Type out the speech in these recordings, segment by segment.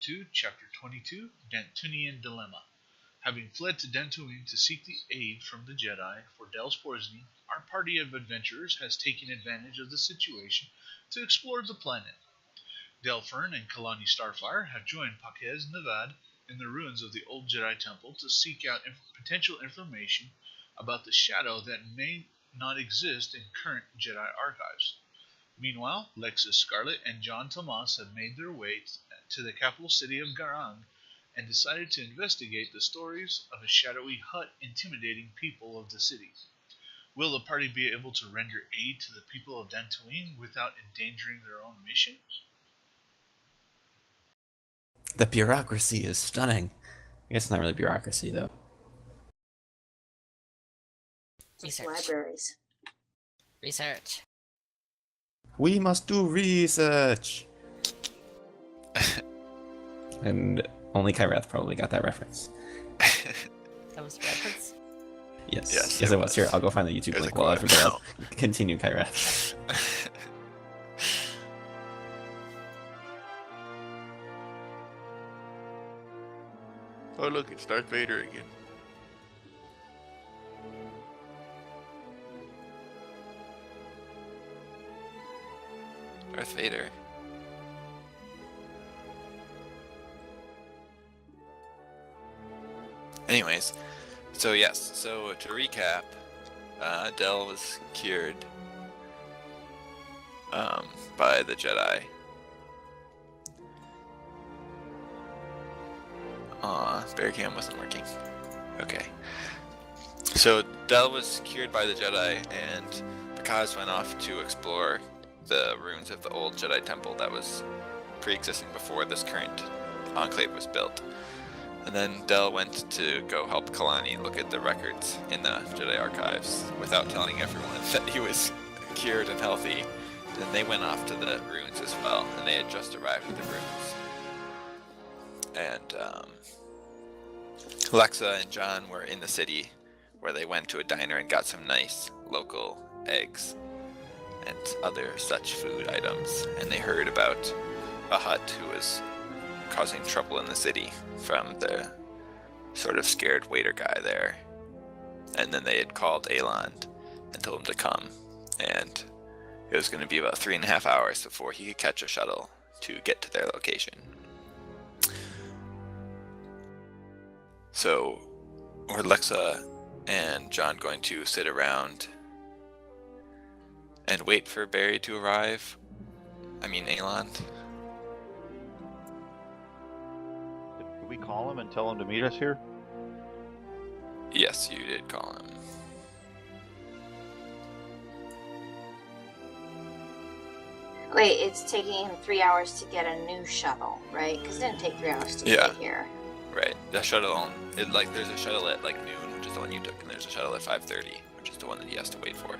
2, Chapter 22, Dantunian Dilemma. Having fled to Dantooine to seek the aid from the Jedi for Del's poisoning, our party of adventurers has taken advantage of the situation to explore the planet. Delphern and Kalani Starfire have joined Paquez Nevad in the ruins of the old Jedi Temple to seek out potential information about the shadow that may not exist in current Jedi archives. Meanwhile, Lexus Scarlet and John Tomas have made their way to the capital city of Garang and decided to investigate the stories of a shadowy hut intimidating people of the city. Will the party be able to render aid to the people of Dantooine without endangering their own mission? The bureaucracy is stunning. I guess it's not really bureaucracy, though. Research. Libraries. Research. We must do research! And only Kyrath probably got that reference. That was a reference? Yes, it was. Here, I'll go find the YouTube link while everybody else continue Kyrath. Oh look, it's Darth Vader again. Darth Vader. Anyways, so yes, so to recap, Del was cured by the Jedi. Barricam wasn't working. Okay. So Del was cured by the Jedi, and Pakaz went off to explore the ruins of the old Jedi Temple that was pre-existing before this current enclave was built. And then Del went to go help Kalani look at the records in the Jedi archives without telling everyone that he was cured and healthy. Then they went off to the ruins as well, and they had just arrived at the ruins. And Alexa and John were in the city, where they went to a diner and got some nice local eggs and other such food items. And they heard about a hut who was causing trouble in the city from the sort of scared waiter guy there. And then they had called Aeland and told him to come. And it was going to be about 3.5 hours before he could catch a shuttle to get to their location. So, were Lexa and John going to sit around and wait for Barry to arrive? I mean, Aeland? Did we call him and tell him to meet us here? Yes, you did call him. Wait, it's taking him 3 hours to get a new shuttle, right? Because it didn't take 3 hours to get here. Right. The shuttle, there's a shuttle at like noon, which is the one you took, and there's a shuttle at 5:30, which is the one that he has to wait for,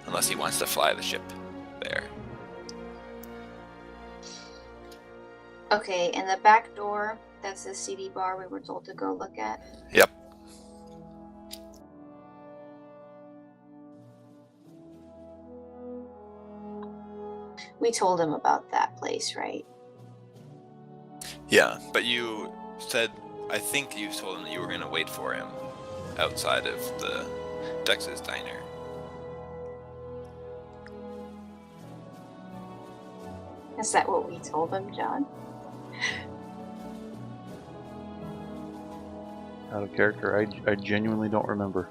unless he wants to fly the ship there. Okay, and the back door, that's the CD bar we were told to go look at? Yep. We told him about that place, right? Yeah, but you said, I think you told him that you were going to wait for him outside of the Dex's diner. Is that what we told him, John? Out of character, I genuinely don't remember.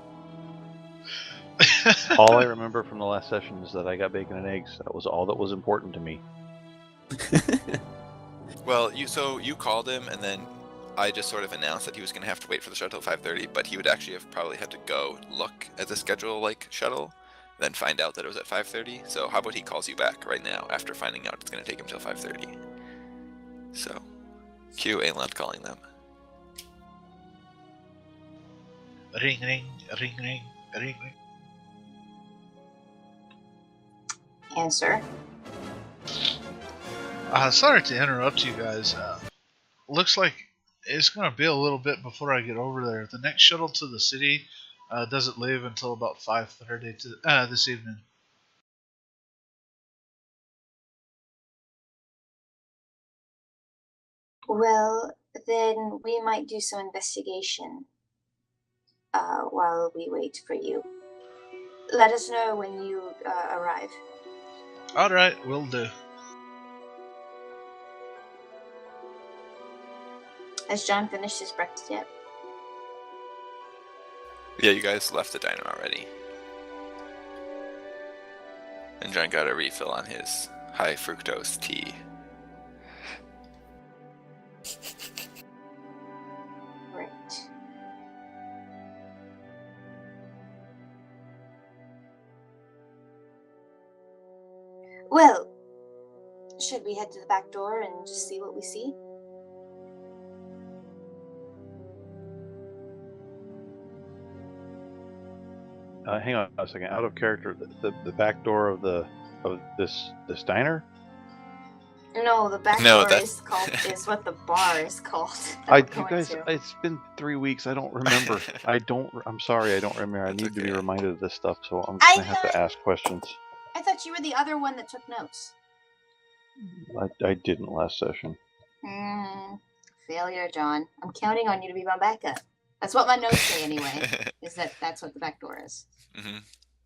All I remember from the last session is that I got bacon and eggs. That was all that was important to me. Well, you called him, and then I just sort of announced that he was going to have to wait for the shuttle at 5:30, but he would actually have probably had to go look at the schedule, like, shuttle, then find out that it was at 5:30. So how about he calls you back right now after finding out it's going to take him till 5:30? So, cue Aeland calling them. Ring, ring, ring, ring, ring, ring. Answer. Sorry to interrupt you guys. Looks like it's going to be a little bit before I get over there. The next shuttle to the city doesn't leave until about 5:30 this evening. Well, then we might do some investigation while we wait for you. Let us know when you arrive. Alright, will do. Has John finished his breakfast yet? Yeah, you guys left the diner already. And John got a refill on his high fructose tea. Right. Well, should we head to the back door and just see what we see? Hang on a second. Out of character, the back door of this diner. No, the back No, door that's- is what the bar is called. You Going guys, to. it's been 3 weeks. I don't remember. I'm sorry. I don't remember. I That's need to be okay. reminded of this stuff, so I'm I gonna have to thought- ask questions. I thought you were the other one that took notes. I didn't last session. Failure, John. I'm counting on you to be my backup. That's what my notes say anyway. Is that's what the back door is. Hmm.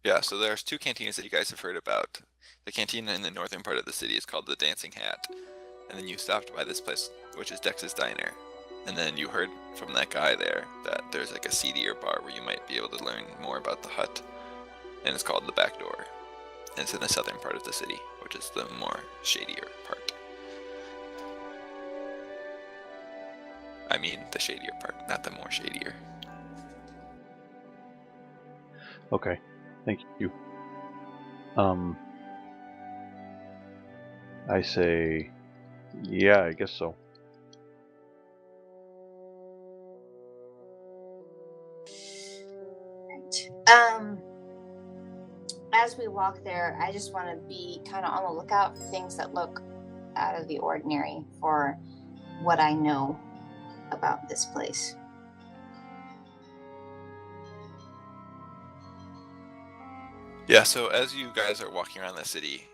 Yeah, so there's two cantinas that you guys have heard about. The cantina in the northern part of the city is called the Dancing Hat. And then you stopped by this place, which is Dex's Diner. And then you heard from that guy there that there's like a seedier bar where you might be able to learn more about the hut. And it's called the Back Door. And it's in the southern part of the city, which is the more shadier part. I mean the shadier part, not the more shadier. Okay, thank you. I say, yeah, I guess so. Right. As we walk there, I just want to be kind of on the lookout for things that look out of the ordinary for what I know about this place. Yeah, so as you guys are walking around the city,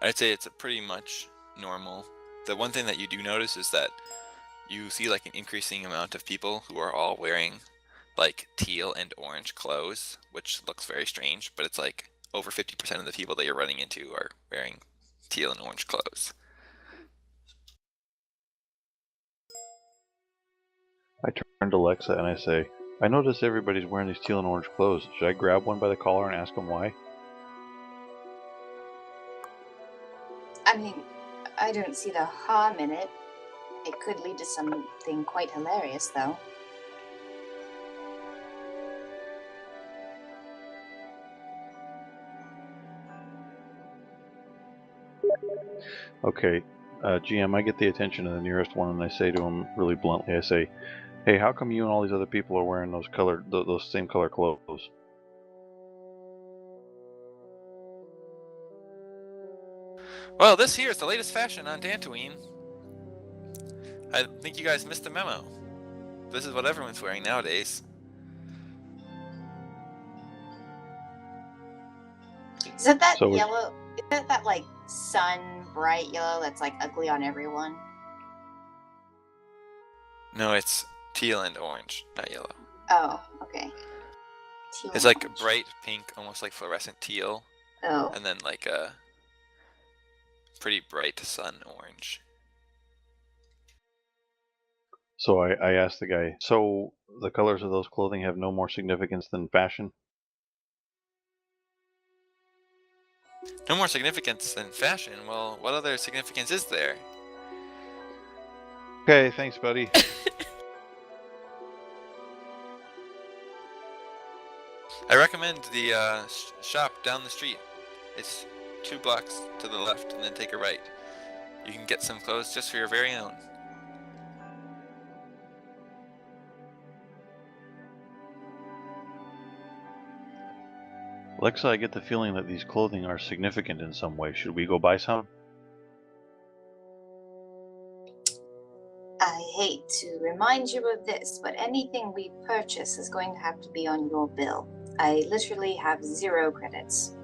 I'd say it's a pretty much normal. The one thing that you do notice is that you see like an increasing amount of people who are all wearing like teal and orange clothes, which looks very strange, but it's like over 50% of the people that you're running into are wearing teal and orange clothes. I turn to Lexa and I say, I notice everybody's wearing these teal and orange clothes. Should I grab one by the collar and ask him why? I mean, I don't see the harm in it. It could lead to something quite hilarious, though. Okay, GM, I get the attention of the nearest one and I say to him really bluntly, I say, hey, how come you and all these other people are wearing those same color clothes? Well, this here is the latest fashion on Dantooine. I think you guys missed the memo. This is what everyone's wearing nowadays. Is it that So yellow? Is it that like sun bright yellow that's like ugly on everyone? No, it's teal and orange, not yellow. Oh, okay. Teal It's and like orange. bright pink, almost like fluorescent teal, Oh, and then like a pretty bright sun orange. So I asked the guy, so the colors of those clothing have no more significance than fashion? No more significance than fashion. Well, what other significance is there? Okay, thanks, buddy. I recommend the shop down the street. It's 2 blocks to the left and then take a right. You can get some clothes just for your very own. Lexa, I get the feeling that these clothing are significant in some way. Should we go buy some? I hate to remind you of this, but anything we purchase is going to have to be on your bill. I literally have 0 credits.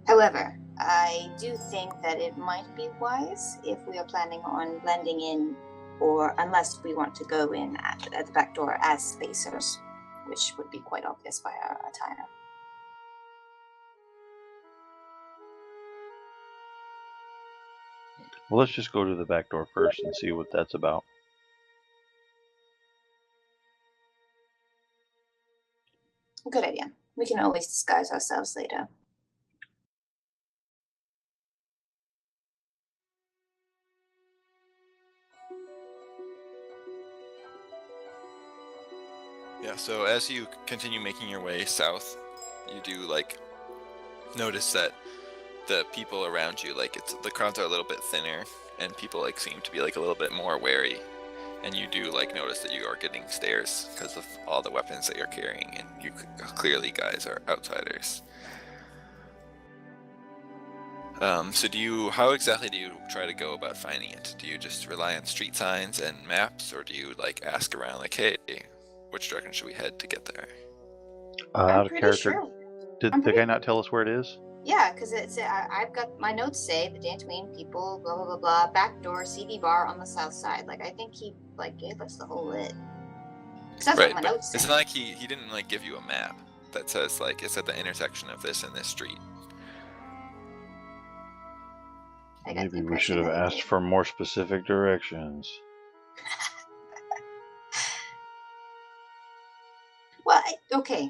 However, I I do think that it might be wise if we are planning on blending in, or unless we want to go in at the back door as spacers, which would be quite obvious by our attire. Well, let's just go to the back door first and see what that's about. Good idea. We can always disguise ourselves later. Yeah, so as you continue making your way south, you do like notice that the people around you, like the crowds are a little bit thinner, and people like seem to be like a little bit more wary. And you do like notice that you are getting stares because of all the weapons that you're carrying, and you clearly guys are outsiders. So how exactly do you try to go about finding it? Do you just rely on street signs and maps, or do you like ask around like, hey, which direction should we head to get there? Out of character, did the guy not tell us where it is? Yeah, because I've got my notes say the Dantooine people, blah blah blah blah, back door, CD bar on the south side. Like I think he like gave us the whole lit. Because that's Right, what my but notes say. it's not like he didn't like give you a map that says like it's at the intersection of this and this street. I got the Maybe we impression should have that he asked did. for more specific directions. Well, okay.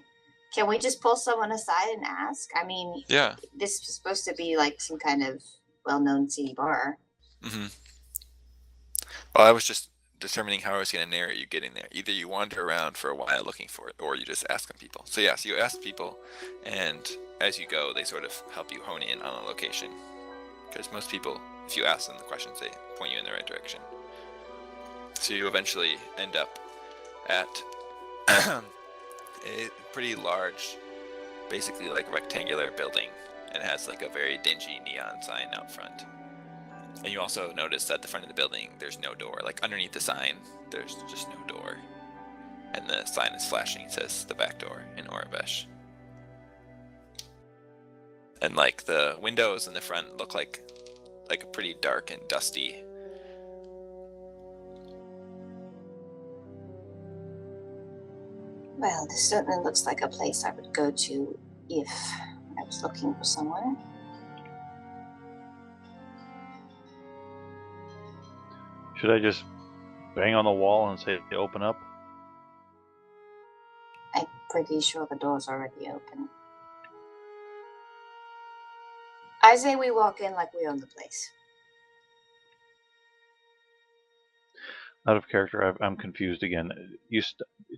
Can we just pull someone aside and ask? I mean, Yeah. this is supposed to be like some kind of well-known CD bar. Mm-hmm. Well, I was just determining how I was going to narrate you getting there. Either you wander around for a while looking for it, or you just ask some people. So yeah, so you ask people, and as you go, they sort of help you hone in on a location. Because most people, if you ask them the questions, they point you in the right direction. So you eventually end up at a pretty large, basically like rectangular building, and has like a very dingy neon sign out front. And you also notice at the front of the building, there's no door. Like underneath the sign, there's just no door. And the sign is flashing. It says the back door in Orabesh. And like the windows in the front look like pretty dark and dusty. Well, this certainly looks like a place I would go to if I was looking for someone. Should I just bang on the wall and say, open up? I'm pretty sure the door's already open. I say we walk in like we own the place. Out of character, I'm confused again.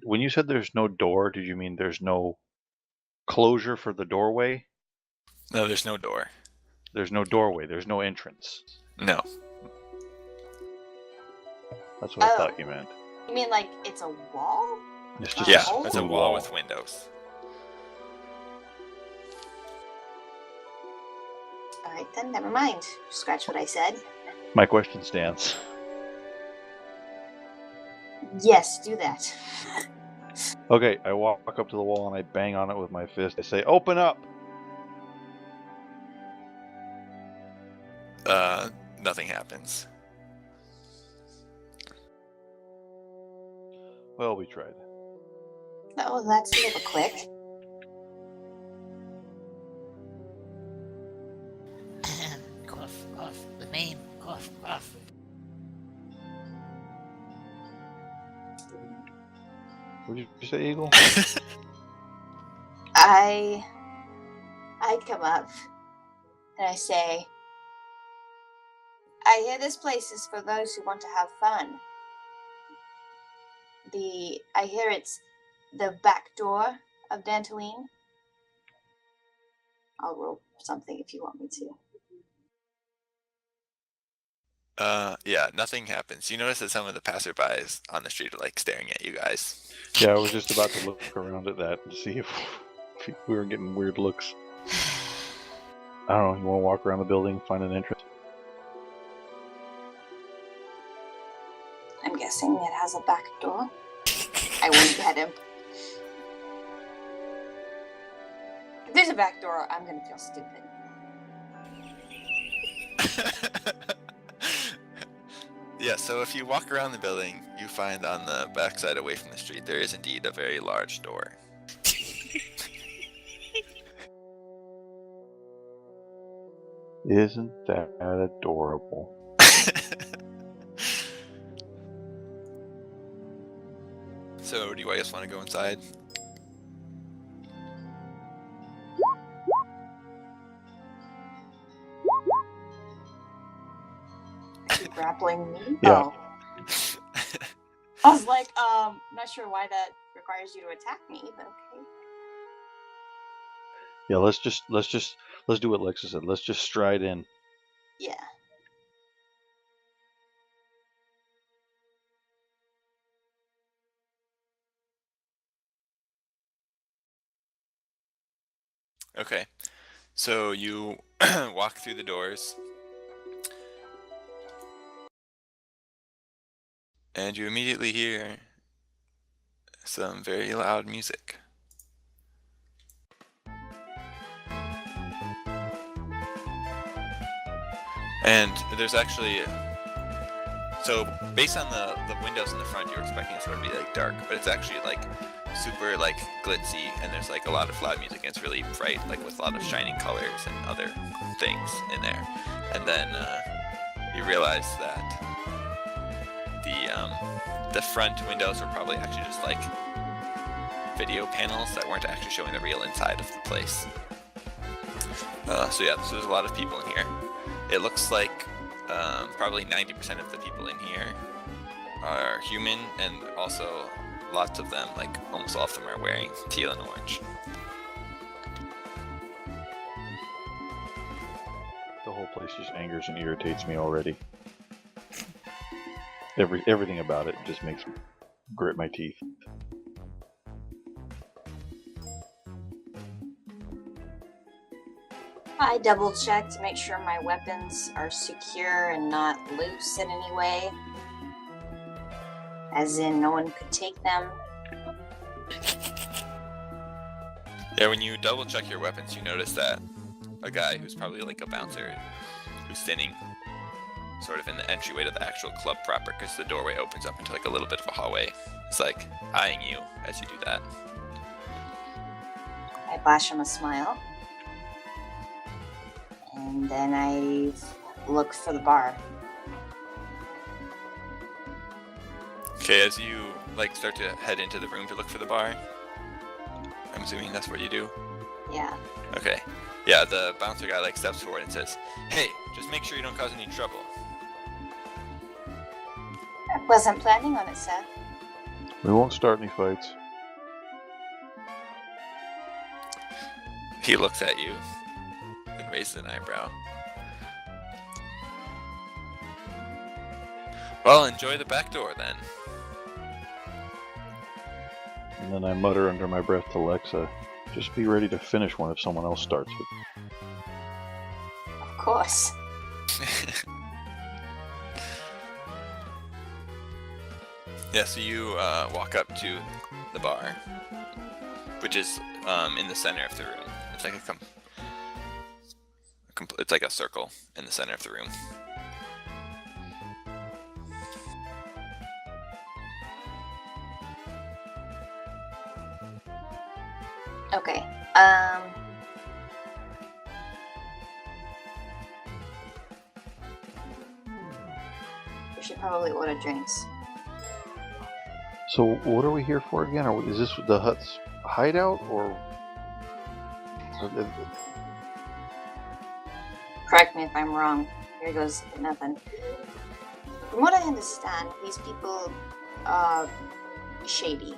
When you said there's no door, did you mean there's no closure for the doorway? No, there's no door. There's no doorway. There's no entrance. No. That's what I Oh. thought you meant. You mean like it's a wall? It's just Yeah, Oh. it's a wall with windows. All right, then never mind. Scratch what I said. My question stands. Yes, do that. Okay, I walk up to the wall and I bang on it with my fist. I say, open up! Nothing happens. Well, we tried. Oh, that's a little quick. Cough, cough. The name. Cough, cough. What did you say, Eagle? I come up and I say, I hear this place is for those who want to have fun. I hear it's the back door of Dantooine. I'll roll something if you want me to. Yeah, nothing happens. You notice that some of the passerbys on the street are like staring at you guys. Yeah, I was just about to look around at that to see if we were getting weird looks. I don't know, you want to walk around the building, find an entrance? I'm guessing it has a back door. I won't get him. If there's a back door, I'm gonna feel stupid. Yeah, so if you walk around the building, you find on the backside away from the street, there is indeed a very large door. Isn't that adorable? So, do you guys want to go inside? Grappling me? Yeah. Oh. I was like, not sure why that requires you to attack me, but okay. Yeah, let's do what Lexa said. Let's just stride in. Yeah. Okay, so you walk through the doors, and you immediately hear some very loud music. And there's actually, so based on the windows in the front, you're expecting it to sort of be like dark, but it's actually like super like glitzy, and there's like a lot of loud music, and it's really bright, like with a lot of shining colors and other things in there. And then you realize that the front windows were probably actually just like video panels that weren't actually showing the real inside of the place. So yeah, so there's a lot of people in here. It looks like probably 90% of the people in here are human, and also lots of them, like almost all of them, are wearing teal and orange. The whole place just angers and irritates me already. Everything about it just makes me grit my teeth. I double check to make sure my weapons are secure and not loose in any way. As in, no one could take them. Yeah, when you double check your weapons, you notice that a guy who's probably like a bouncer, who's standing sort of in the entryway to the actual club proper, because the doorway opens up into like a little bit of a hallway. It's like eyeing you as you do that. I flash him a smile. And then I look for the bar. Okay, as you like start to head into the room to look for the bar, I'm assuming that's what you do. Yeah. Okay. Yeah, the bouncer guy like steps forward and says, "Hey, just make sure you don't cause any trouble." I wasn't planning on it, Seth. We won't start any fights. He looks at you and raises an eyebrow. Well, enjoy the back door then. And then I mutter under my breath to Lexa, just be ready to finish one if someone else starts it. Of course. Yeah, so you walk up to the bar, which is in the center of the room. It's like it's like a circle in the center of the room. Okay. We should probably order drinks. So what are we here for again? Is this the hut's hideout, or? Correct me if I'm wrong. Here goes nothing. From what I understand, these people are shady.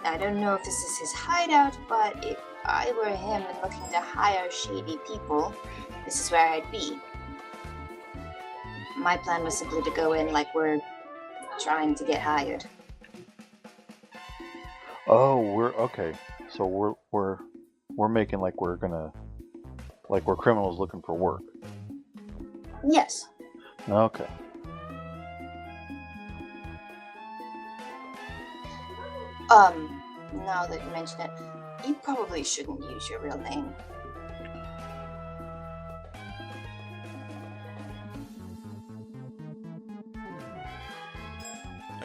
I don't know if this is his hideout, but if I were him and looking to hire shady people, this is where I'd be. My plan was simply to go in like we're trying to get hired. Oh, we're okay. So we're making like we're criminals looking for work. Yes. Okay. Now that you mention it, you probably shouldn't use your real name.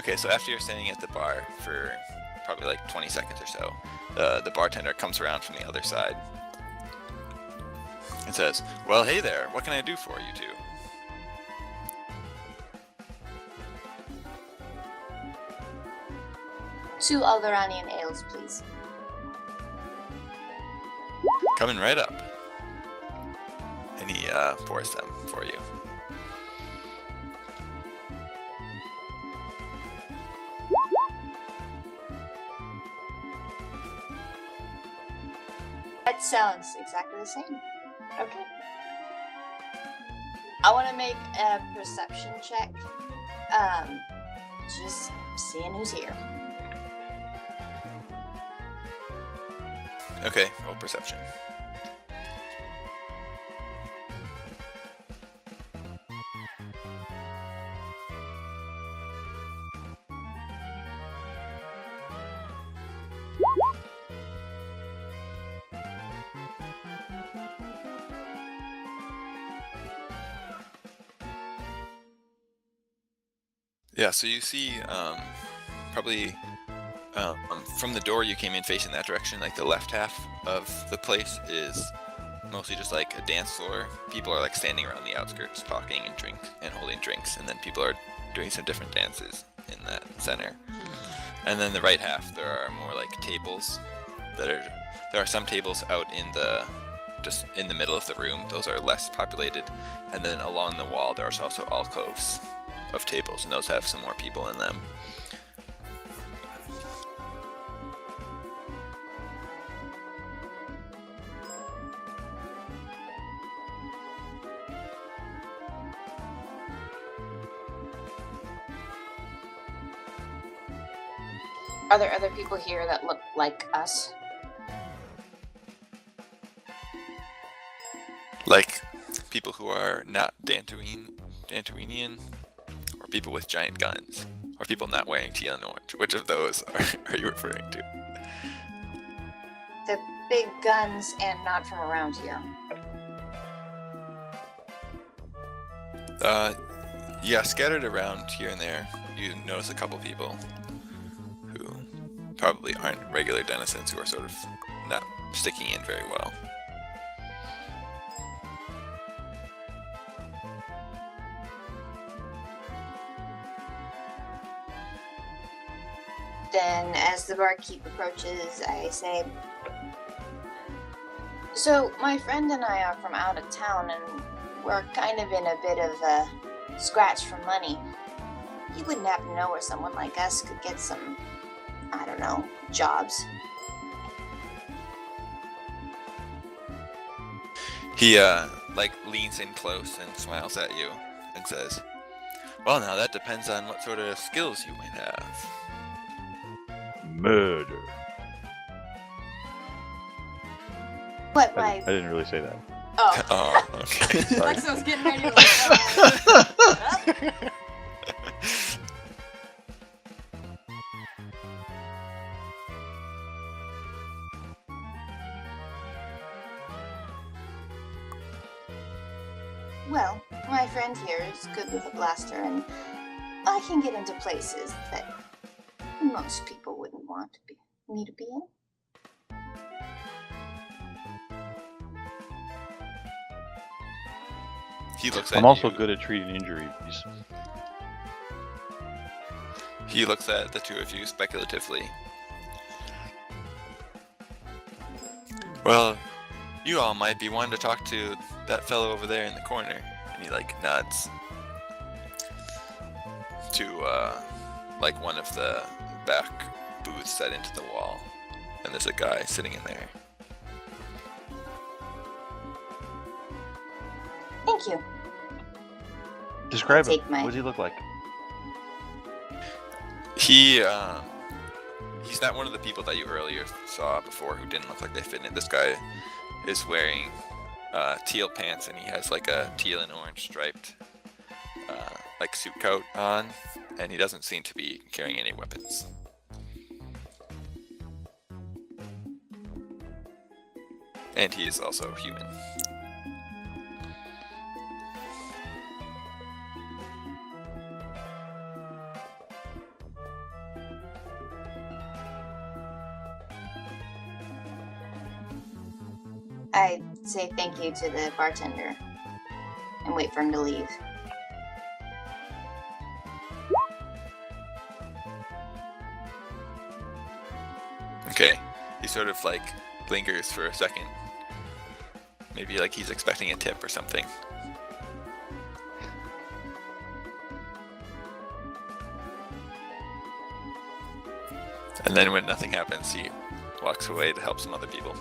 Okay, so after you're standing at the bar for probably like 20 seconds or so, the bartender comes around from the other side and says, "Well, hey there, what can I do for you two?" Two Alderanian ales, please. Coming right up. And he pours them for you. That sounds exactly the same. Okay. I want to make a perception check. Just seeing who's here. Okay, roll perception. Yeah, so you see, probably from the door you came in facing that direction, like the left half of the place is mostly just like a dance floor. People are like standing around the outskirts talking and holding drinks, and then people are doing some different dances in that center. And then the right half, there are more like tables there are some tables out just in the middle of the room. Those are less populated. And then along the wall there's also alcoves of tables, and those have some more people in them. Are there other people here that look like us? Like people who are not Dantooinian, or people with giant guns, or people not wearing teal and orange. Which of those are you referring to? The big guns and not from around here. Yeah, scattered around here and there, you notice a couple people who probably aren't regular denizens, who are sort of not sticking in very well. Then, as the barkeep approaches, I say, "So, my friend and I are from out of town, and we're kind of in a bit of a scratch for money. You wouldn't happen to know where someone like us could get some, I don't know, jobs?" He leans in close and smiles at you and says, "Well, now that depends on what sort of skills you might have." Murder. But I didn't really say that. Oh. Oh, okay. Sorry. Lexo's getting ready to Well, my friend here is good with a blaster, and I can get into places that most people wouldn't want me to be in. He looks at I'm also you. good at treating injuries. He looks at the two of you speculatively. "Well, you all might be wanting to talk to that fellow over there in the corner." And he nods to one of the back booths set into the wall, and there's a guy sitting in there. Thank you. Describe him. Take my- What does he look like? He's not one of the people that you earlier saw before who didn't look like they fit in. This guy is wearing teal pants, and he has like a teal and orange striped suit coat on, and he doesn't seem to be carrying any weapons. And he is also human. I say thank you to the bartender and wait for him to leave. Okay. He sort of like lingers for a second. Maybe like he's expecting a tip or something. And then when nothing happens, he walks away to help some other people.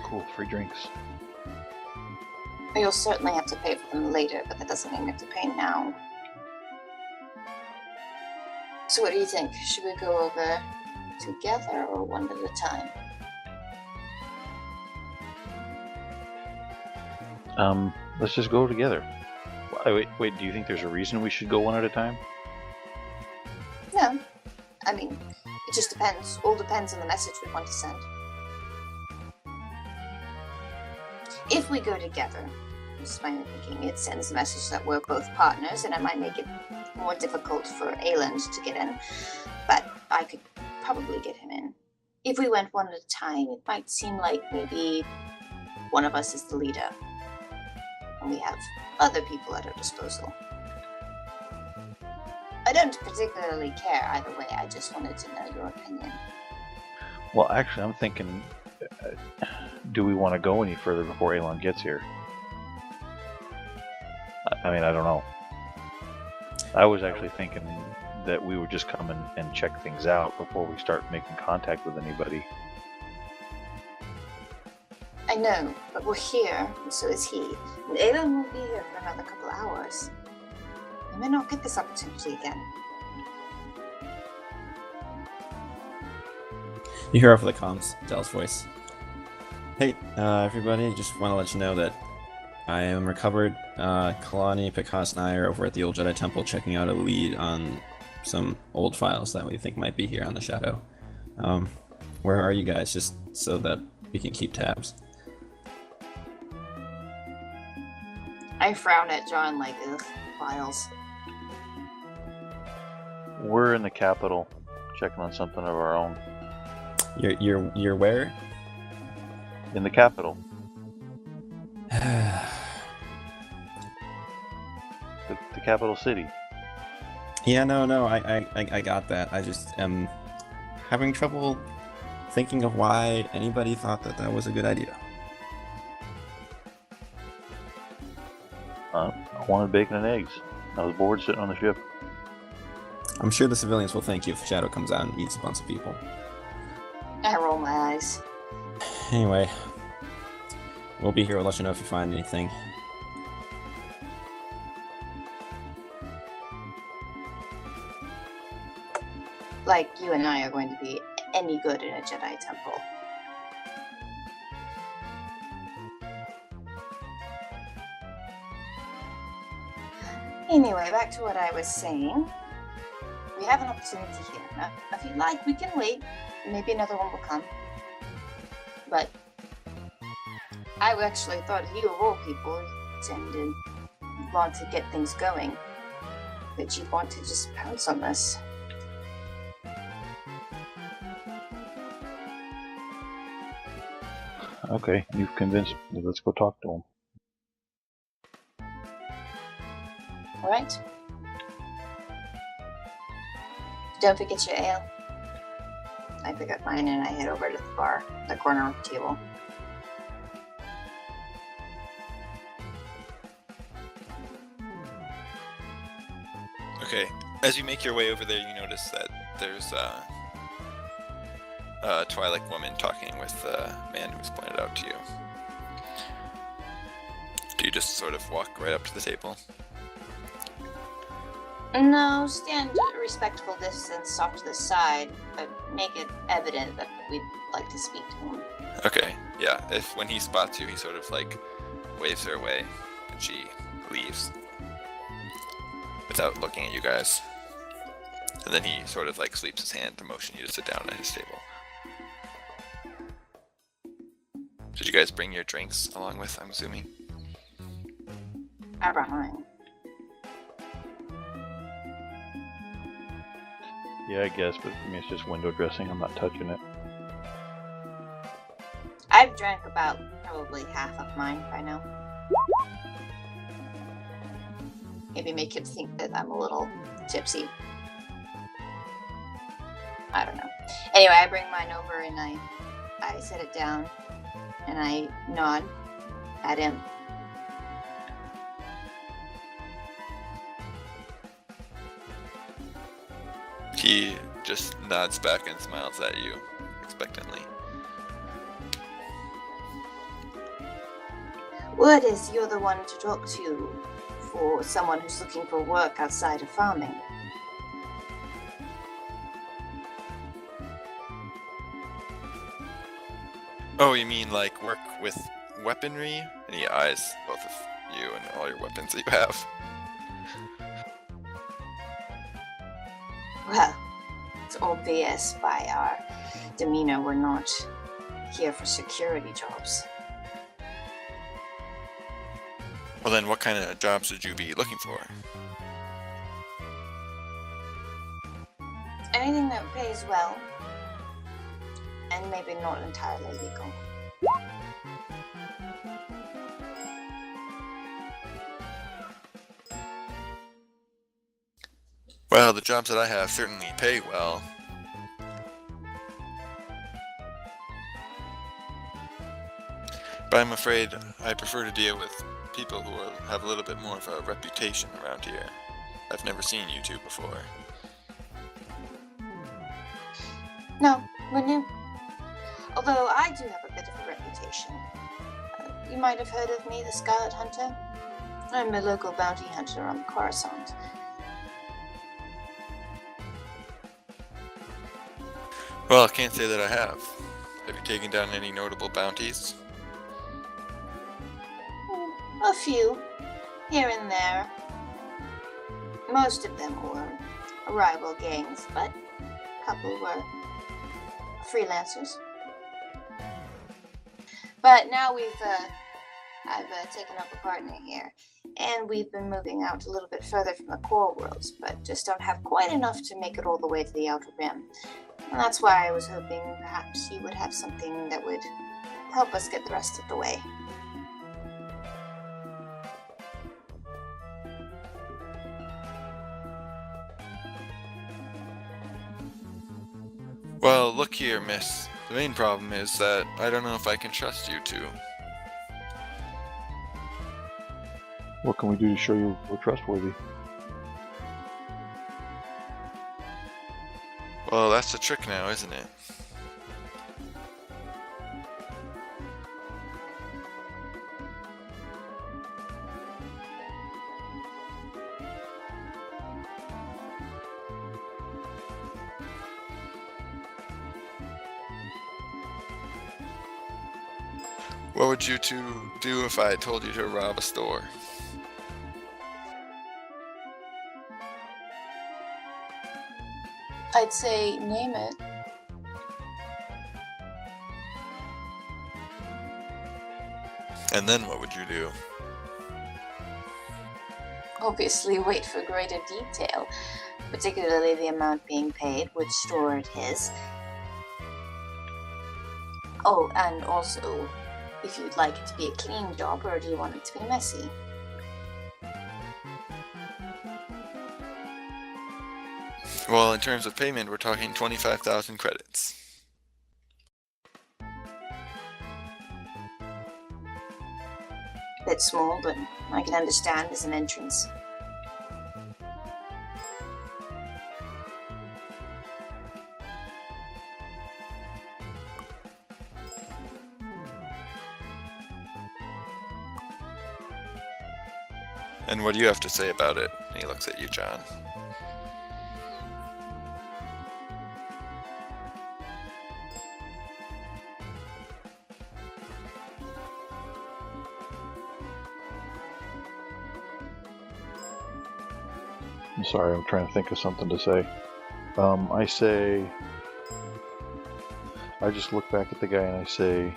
Cool, free drinks. You'll certainly have to pay for them later, but that doesn't mean you have to pay now. So what do you think? Should we go over together or one at a time? Let's just go together. Wait, do you think there's a reason we should go one at a time? No. I mean, it just depends. All depends on the message we want to send. If we go together, just my thinking, it sends a message that we're both partners, and it might make it more difficult for Ayland to get in, but I could probably get him in. If we went one at a time, it might seem like maybe one of us is the leader, and we have other people at our disposal. I don't particularly care either way, I just wanted to know your opinion. Well, actually, I'm thinking, do we want to go any further before Elon gets here? I mean, I don't know. I was actually thinking that we would just come and check things out before we start making contact with anybody. I know, but we're here, and so is he. And Aylan won't be here for another couple hours. We may not get this opportunity again. You hear over the comms, Dell's voice. Hey, everybody, just want to let you know that I am recovered. Kalani, Picasso, and I are over at the Old Jedi Temple checking out a lead on some old files that we think might be here on the Shadow. Where are you guys, just so that we can keep tabs? I frown at John like, ugh, files. We're in the capital, checking on something of our own. You're where? In the capital. The capital city. Yeah, no, I got that. I just am having trouble thinking of why anybody thought that that was a good idea. I wanted bacon and eggs. I was bored sitting on the ship. I'm sure the civilians will thank you if Shadow comes out and eats a bunch of people. I roll my eyes. Anyway, we'll be here. We'll let you know if you find anything. Like you and I are going to be any good in a Jedi temple. Anyway, back to what I was saying. We have an opportunity here. Now, if you'd like, we can wait. Maybe another one will come. But I actually thought if you of all people tend to want to get things going, that you'd want to just pounce on this. Okay, you've convinced me. Let's go talk to him. All right. Don't forget your ale. I pick up mine and I head over to the bar, the corner of the table. Okay, as you make your way over there, you notice that there's a Twi'lek woman talking with the man who was pointed out to you. Do you just sort of walk right up to the table? No, stand at a respectful distance off to the side, but make it evident that we'd like to speak to him. Okay, yeah. When he spots you, he sort of like waves her away, and she leaves without looking at you guys. And then he sort of like sweeps his hand to motion you to sit down at his table. Did you guys bring your drinks along with, I'm assuming? I brought mine. Yeah, I guess, but for me it's just window dressing. I'm not touching it. I've drank about probably half of mine by now. Maybe make him think that I'm a little tipsy. I don't know. Anyway, I bring mine over and I set it down and I nod at him. He just nods back and smiles at you expectantly. Word is you're the one to talk to for someone who's looking for work outside of farming. Oh, you mean like work with weaponry? And he eyes both of you and all your weapons that you have. Well, it's obvious by our demeanor we're not here for security jobs. Well then, what kind of jobs would you be looking for? Anything that pays well, and maybe not entirely legal. Well, the jobs that I have certainly pay well. But I'm afraid I prefer to deal with people who have a little bit more of a reputation around here. I've never seen you two before. No, we're new. Although I do have a bit of a reputation. You might have heard of me, the Scarlet Hunter. I'm a local bounty hunter on Coruscant. Well, I can't say that I have. Have you taken down any notable bounties? A few, here and there. Most of them were rival gangs, but a couple were freelancers. But now I've taken up a partner here, and we've been moving out a little bit further from the core worlds, but just don't have quite enough to make it all the way to the Outer Rim. And that's why I was hoping perhaps you would have something that would help us get the rest of the way. Well, look here, miss. The main problem is that I don't know if I can trust you two. What can we do to show you we're trustworthy? Well, that's the trick now, isn't it? What would you two do if I told you to rob a store? I'd say name it. And then what would you do? Obviously wait for greater detail, particularly the amount being paid, which store it is. Oh, and also, if you'd like it to be a clean job or do you want it to be messy? Well, in terms of payment, we're talking 25,000 credits. Bit small, but I can understand as an entrance. And what do you have to say about it? And he looks at you, John. I'm sorry, I'm trying to think of something to say. I just look back at the guy and I say,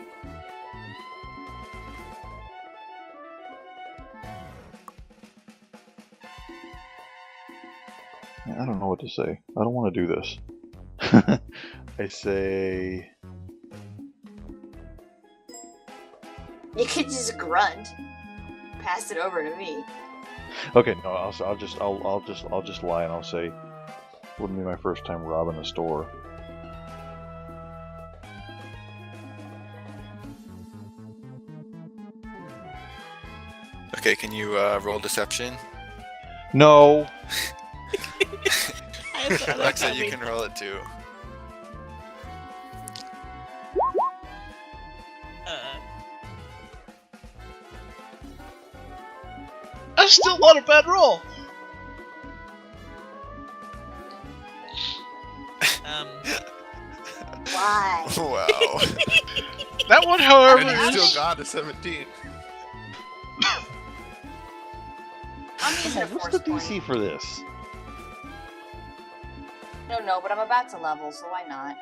I don't know what to say. I don't want to do this. I say, You could just grunt. Pass it over to me. okay, no, I'll just lie and I'll say, wouldn't be my first time robbing a store. Okay, can you roll deception? No. Alexa, you can roll it too. That's still not a bad roll. Why? Wow. That one, however, And you is still got a 17. I'm using a What's force the point. DC for this? No, but I'm about to level, so why not?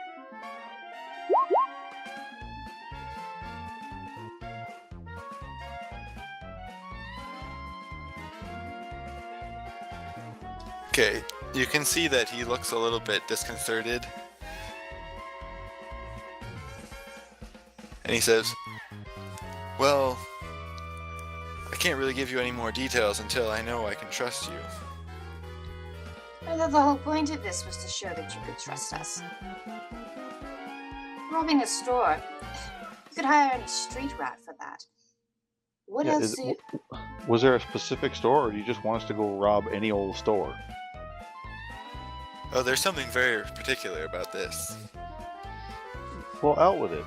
Okay, you can see that he looks a little bit disconcerted. And he says, well, I can't really give you any more details until I know I can trust you. I thought the whole point of this was to show that you could trust us. Robbing a store. You could hire any street rat for that. What Yeah, else do you... was there a specific store, or do you just want us to go rob any old store? Oh, there's something very particular about this. Well, out with it.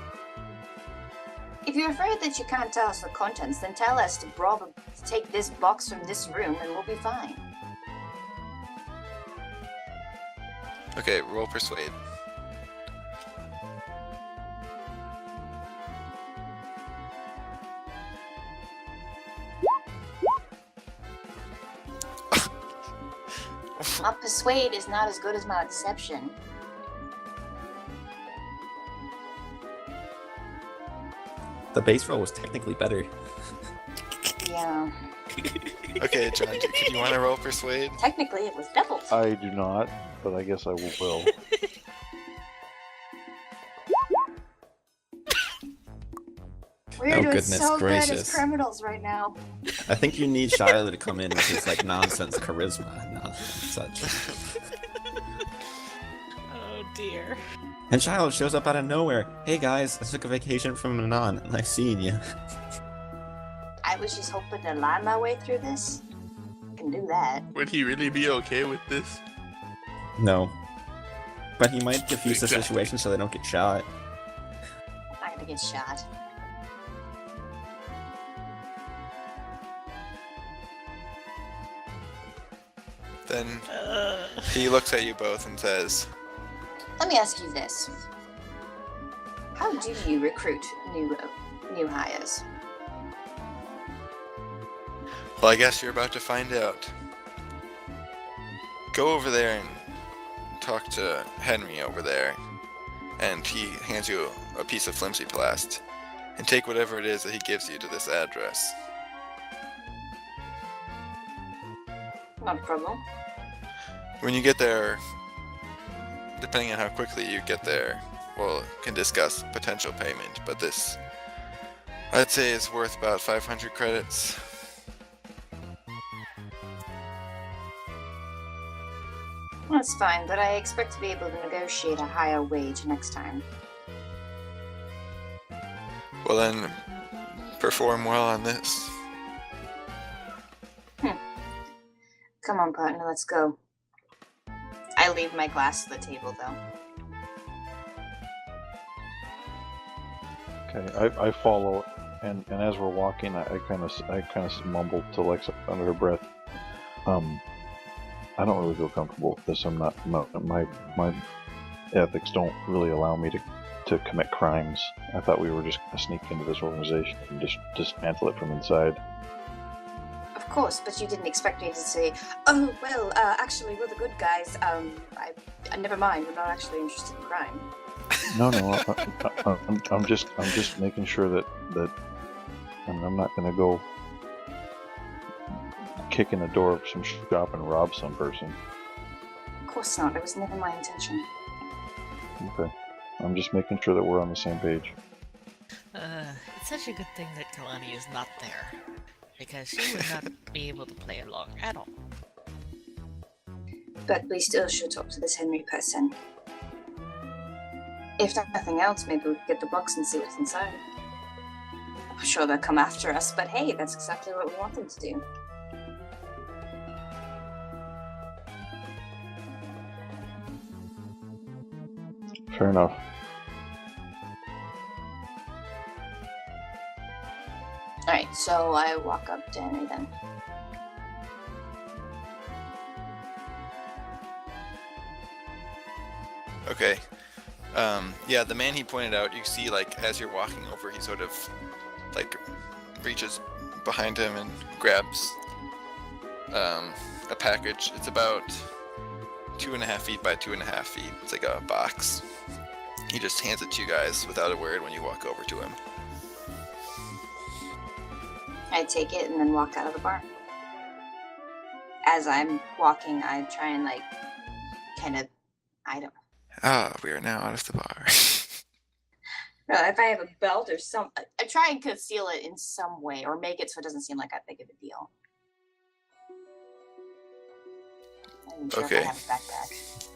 If you're afraid that you can't tell us the contents, then tell us to take this box from this room and we'll be fine. Okay, roll persuade. My persuade is not as good as my deception. The base roll was technically better. Yeah. Okay, John, do you want to roll persuade? Technically, it was doubled. I do not, but I guess I will. We're Oh, doing goodness so good as gracious. criminals right now. I think you need Shiloh to come in with his like nonsense charisma and such. Oh dear. And Shiloh shows up out of nowhere. Hey guys, I took a vacation from Manon. Nice seeing you. I was just hoping to lie my way through this. I can do that. Would he really be okay with this? No. But he might diffuse the Exactly. situation so they don't get shot. I'm not gonna get shot. Then he looks at you both and says, Let me ask you this. How do you recruit new hires? well, I guess you're about to find out. Go over there and talk to Henry over there. And he hands you a piece of flimsy plast. And take whatever it is that he gives you to this address. Not a problem. When you get there, depending on how quickly you get there, we'll can discuss potential payment, but this, I'd say, is worth about 500 credits. That's fine, but I expect to be able to negotiate a higher wage next time. Well then, perform well on this. Come on, partner, let's go. I leave my glass to the table, though. Okay, I follow, and as we're walking, I kind of mumble to Lexa under her breath. I don't really feel comfortable with this. My ethics don't really allow me to commit crimes. I thought we were just going to sneak into this organization and just dismantle it from inside. Of course, but you didn't expect me to say, oh, well, actually, we're the good guys. Never mind, we're not actually interested in crime. No, I'm just making sure that I'm not going to go kick in the door of some shop and rob some person. course not. It was never my intention. Okay. I'm just making sure that we're on the same page. It's such a good thing that Kalani is not there, because she would not be able to play along at all. But we still should talk to this Henry person. If nothing else, maybe we could get the box and see what's inside. I'm sure they'll come after us, but hey, that's exactly what we want them to do. Fair enough. Alright, so I walk up to Henry then. Okay. Yeah, the man he pointed out, you see, like, as you're walking over, he sort of, like, reaches behind him and grabs a package. It's about 2.5 feet by 2.5 feet. It's like a box. He just hands it to you guys without a word when you walk over to him. I take it and then walk out of the bar. As I'm walking, I try and Ah, we are now out of the bar. if I have a belt or something, I try and conceal it in some way or make it so it doesn't seem like that big of a deal. I'm sure Okay. if I have a backpack.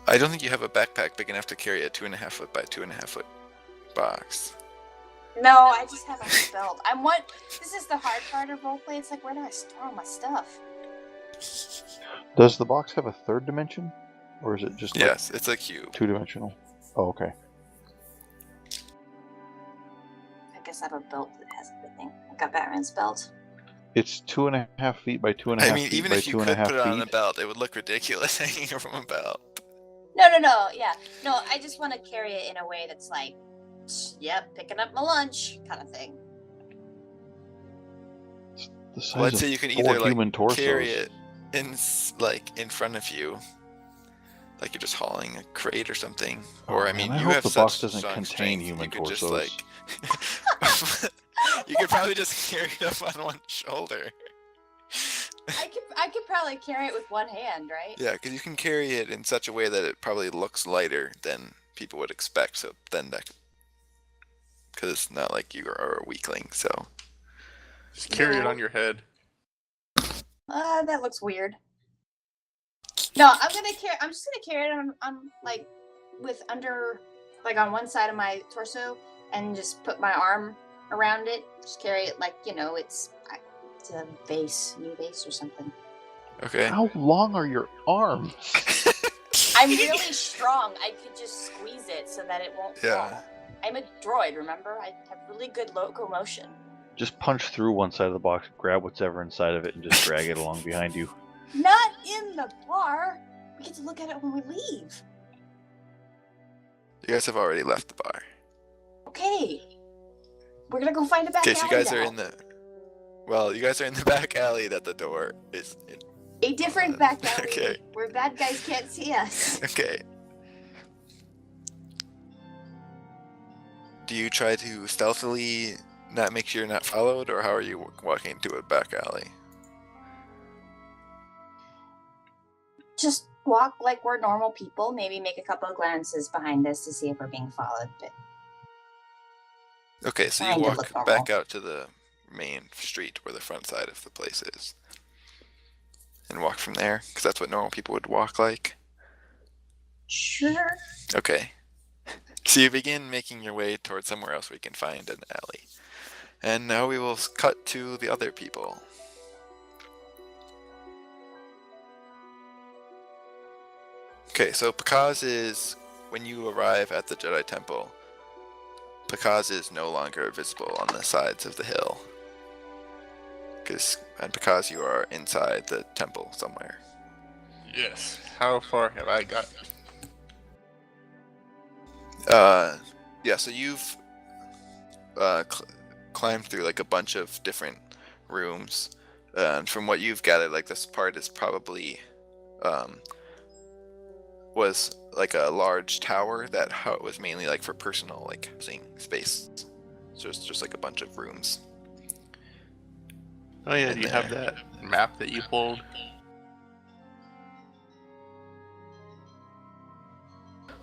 I don't think you have a backpack big enough to carry a 2.5 foot by 2.5 foot box. No, I just have a belt. This is the hard part of roleplay. It's like, where do I store all my stuff? Does the box have a third dimension? Or is it just like Yes, it's a cube. two-dimensional? Oh, okay. I guess I have a belt that has everything. I got Batman's belt. It's 2.5 feet by 2.5 I mean, feet even by if you could 2.5 put it on a feet. belt, it would look ridiculous hanging from a belt. No, yeah. No, I just want to carry it in a way that's like, yep, picking up my lunch kind of thing. The size Well, I'd of say you can 4 either human like torsos. carry it in front of you, like you're just hauling a crate or something. Or Oh, I mean, man, I you hope have the such box doesn't strong contain strength, human you could just torsos. like, you could probably just carry it up on one shoulder. I could probably carry it with one hand, right? Yeah, because you can carry it in such a way that it probably looks lighter than people would expect. So then that, because it's not like you are a weakling. So Just carry it No. on your head. That looks weird. No, I'm just gonna carry it on like with under like on one side of my torso and just put my arm around it. Just carry it like it's a vase, new vase or something. okay. How long are your arms? I'm really strong. I could just squeeze it so that it won't Yeah. fall. I'm a droid, remember? I have really good locomotion. Just punch through one side of the box, grab whatever inside of it, and just drag it along behind you. Not in the bar. We get to look at it when we leave. You guys have already left the bar. Okay. We're gonna go find a back Okay, so you alley guys are now. in the. Well, you guys are in the back alley that the door is. A different back alley Okay. where bad guys can't see us. Okay. Do you try to stealthily not make sure you're not followed, or how are you walking into a back alley? Just walk like we're normal people. Maybe make a couple of glances behind us to see if we're being followed. But Okay, so Trying you to walk look normal. back out to the main street where the front side of the place is. And walk from there, because that's what normal people would walk like. sure. Okay. So you begin making your way towards somewhere else where you can find an alley. And now we will cut to the other people. Okay, so Pakaz is, when you arrive at the Jedi Temple, Pakaz is no longer visible on the sides of the hill. And Pakaz, you are inside the temple somewhere. Yes. How far have I got? Yeah, so you've climbed through like a bunch of different rooms, and from what you've gathered, like this part is probably was like a large tower that was mainly like for personal like housing space. So it's just like a bunch of rooms. Oh yeah, In do you have there. that map that you pulled?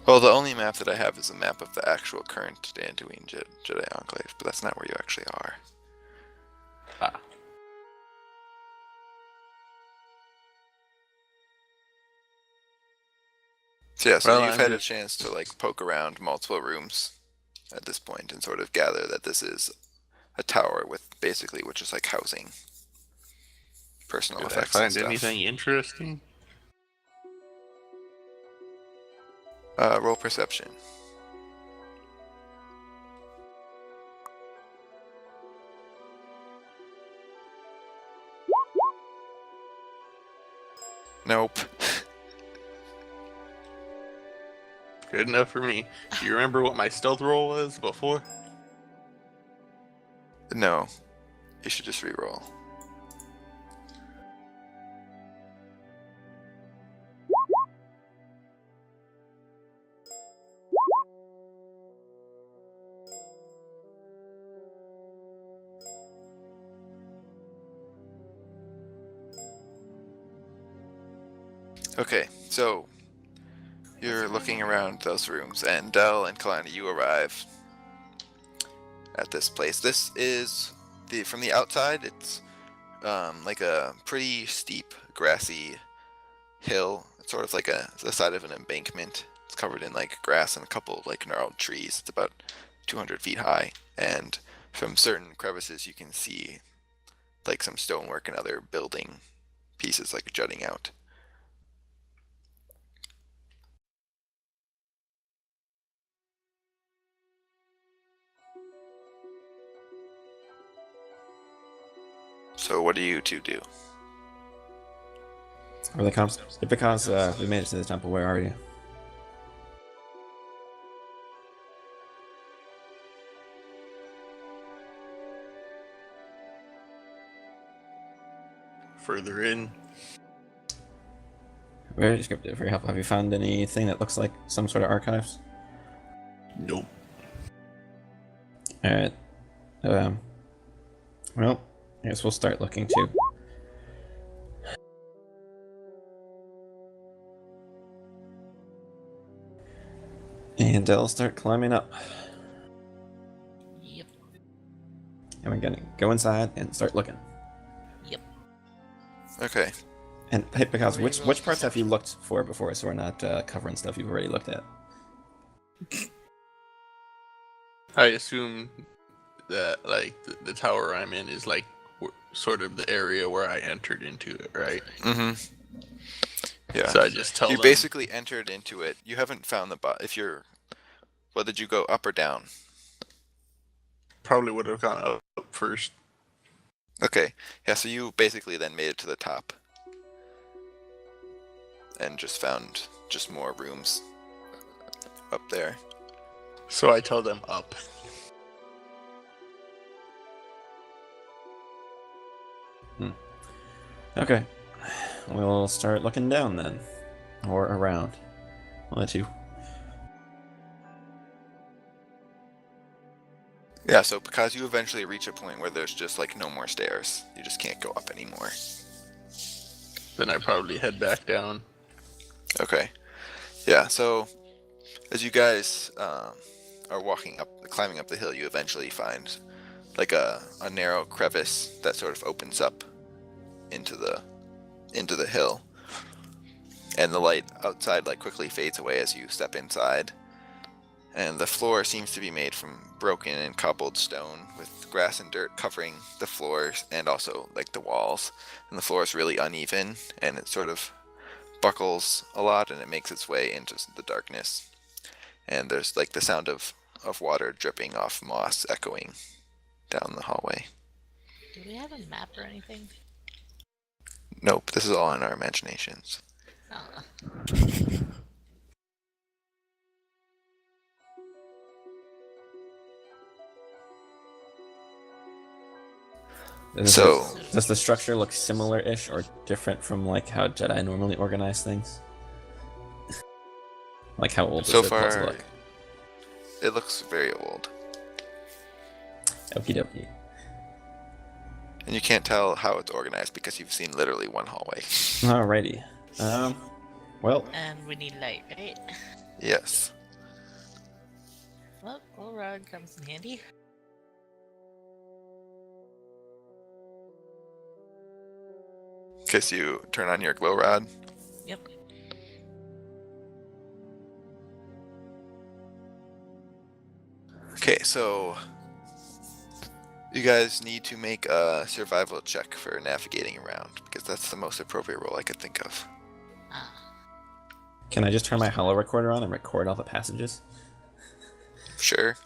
Well, the only map that I have is a map of the actual current Dantooine Jedi Enclave, but that's not where you actually are. Ah. So yeah, so Well, you've I'm had a just- chance to like poke around multiple rooms at this point and sort of gather that this is a tower with basically which is like housing personal Did I effects and find stuff. anything interesting? Roll perception. Nope. Good enough for me. Do you remember what my stealth roll was before? No. You should just re-roll. Okay, so you're looking around those rooms, and Dell and Kalani, you arrive at this place. This is from the outside. It's like a pretty steep, grassy hill. It's sort of like the side of an embankment. It's covered in like grass and a couple like gnarled trees. It's about 200 feet high, and from certain crevices you can see like some stonework and other building pieces like jutting out. So what do you two do? Or the comps? Because we made it to the temple, where are you? Further in. Very descriptive, very helpful. Have you found anything that looks like some sort of archives? Nope. Alright. Well, I guess we'll start looking too. And I'll start climbing up. Yep. And we're gonna go inside and start looking. Yep. Okay. And hey, because Already which rolled which parts have you perception. looked for before, so we're not covering stuff you've already looked at? I assume that like the tower I'm in is like sort of the area where I entered into it, right? Mm-hmm. Yeah. So I just tell You them. basically entered into it. You haven't found the if you're. Well, did you go up or down? Probably would have gone up first. Okay. Yeah. So you basically then made it to the top, and just found just more rooms up there. So I tell them up. Okay. We'll start looking down then. Or around. I'll let you. Yeah. So because you eventually reach a point where there's just like no more stairs, you just can't go up anymore. Then I probably head back down. Okay. Yeah. So as you guys are climbing up the hill, you eventually find like a narrow crevice that sort of opens up into the hill, and the light outside like quickly fades away as you step inside, and the floor seems to be made from broken and cobbled stone with grass and dirt covering the floors and also like the walls, and the floor is really uneven and it sort of buckles a lot and it makes its way into the darkness, and there's like the sound of water dripping off moss echoing down the hallway. Do we have a map or anything? Nope, this is all in our imaginations. Oh. So Does the structure look similar-ish or different from like how Jedi normally organize things? Like how old does so the place far, look? it looks very old, Okie dokie. and you can't tell how it's organized because you've seen literally one hallway. Alrighty. Well, And we need light, right? Yes. Well, glow rod comes in handy. In case you turn on your glow rod. Yep. Okay, so you guys need to make a survival check for navigating around because that's the most appropriate role I could think of. Ah. Can I just turn my holo recorder on and record all the passages? Sure.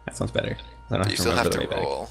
That sounds better. I don't But have you to still remember have the to way back. roll.